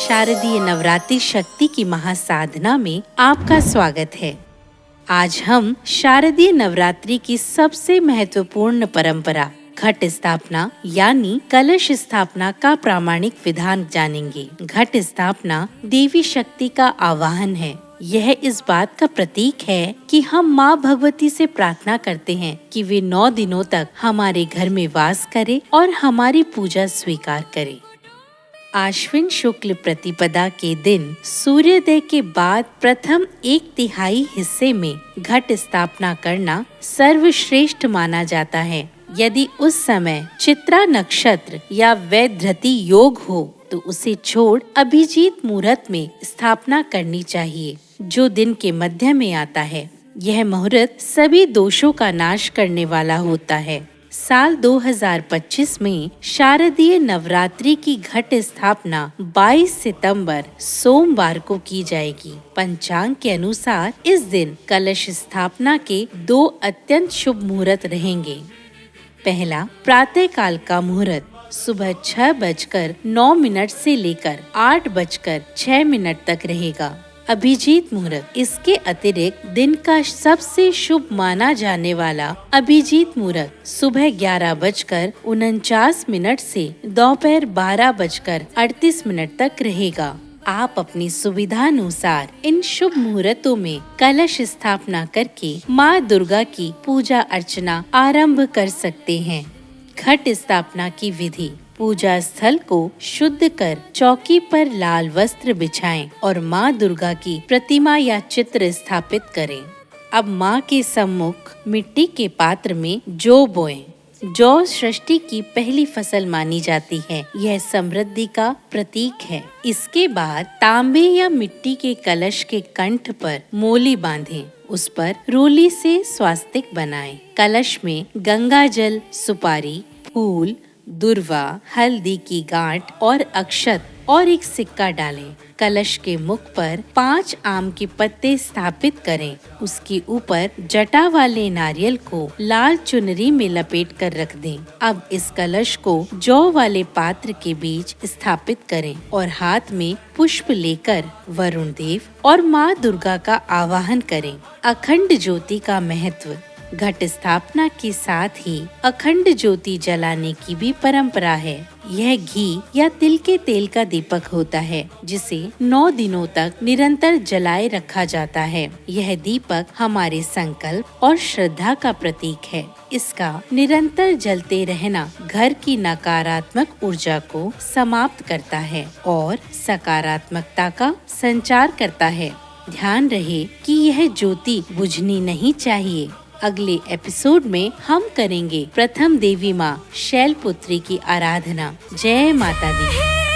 शारदीय नवरात्रि शक्ति की महासाधना में आपका स्वागत है। आज हम शारदीय नवरात्रि की सबसे महत्वपूर्ण परंपरा घट स्थापना यानी कलश स्थापना का प्रामाणिक विधान जानेंगे। घट स्थापना देवी शक्ति का आवाहन है। यह इस बात का प्रतीक है कि हम माँ भगवती से प्रार्थना करते हैं कि वे 9 दिनों तक हमारे घर में वास करे और हमारी पूजा स्वीकार करे। आश्विन शुक्ल प्रतिपदा के दिन सूर्योदय के बाद प्रथम 1/3 हिस्से में घट स्थापना करना सर्वश्रेष्ठ माना जाता है। यदि उस समय चित्रा नक्षत्र या वैधृति योग हो तो उसे छोड़ अभिजीत मुहूर्त में स्थापना करनी चाहिए, जो दिन के मध्य में आता है। यह मुहूर्त सभी दोषों का नाश करने वाला होता है। साल 2025 में शारदीय नवरात्रि की घट स्थापना 22 सितंबर सोमवार को की जाएगी। पंचांग के अनुसार इस दिन कलश स्थापना के 2 अत्यंत शुभ मुहूर्त रहेंगे। पहला प्रातः काल का मुहूर्त सुबह 6:09 से लेकर 8:06 तक रहेगा। अभिजीत मुहूर्त। इसके अतिरिक्त दिन का सबसे शुभ माना जाने वाला अभिजीत मुहूर्त सुबह 11:49 से दोपहर 12:38 तक रहेगा। आप अपनी सुविधानुसार इन शुभ मुहूर्तों में कलश स्थापना करके माँ दुर्गा की पूजा अर्चना आरंभ कर सकते हैं। घट स्थापना की विधि। पूजा स्थल को शुद्ध कर चौकी पर लाल वस्त्र बिछाएं और माँ दुर्गा की प्रतिमा या चित्र स्थापित करें। अब माँ के सम्मुख मिट्टी के पात्र में जौ बोएं। जौ सृष्टि की पहली फसल मानी जाती है। यह समृद्धि का प्रतीक है। इसके बाद तांबे या मिट्टी के कलश के कंठ पर मोली बांधें। उस पर रूली से स्वास्तिक बनाएं। कलश में गंगा जल, सुपारी, फूल, दुर्वा, हल्दी की गांठ और अक्षत और एक सिक्का डालें। कलश के मुख पर 5 आम के पत्ते स्थापित करें। उसके ऊपर जटा वाले नारियल को लाल चुनरी में लपेट कर रख दें। अब इस कलश को जौ वाले पात्र के बीच स्थापित करें और हाथ में पुष्प लेकर वरुण देव और माँ दुर्गा का आवाहन करें। अखंड ज्योति का महत्व। घट स्थापना के साथ ही अखंड ज्योति जलाने की भी परंपरा है। यह घी या तिल के तेल का दीपक होता है, जिसे 9 दिनों तक निरंतर जलाए रखा जाता है। यह दीपक हमारे संकल्प और श्रद्धा का प्रतीक है। इसका निरंतर जलते रहना घर की नकारात्मक ऊर्जा को समाप्त करता है और सकारात्मकता का संचार करता है। ध्यान रहे कि यह ज्योति बुझनी नहीं चाहिए। अगले एपिसोड में हम करेंगे प्रथम देवी माँ शैलपुत्री की आराधना। जय माता दी।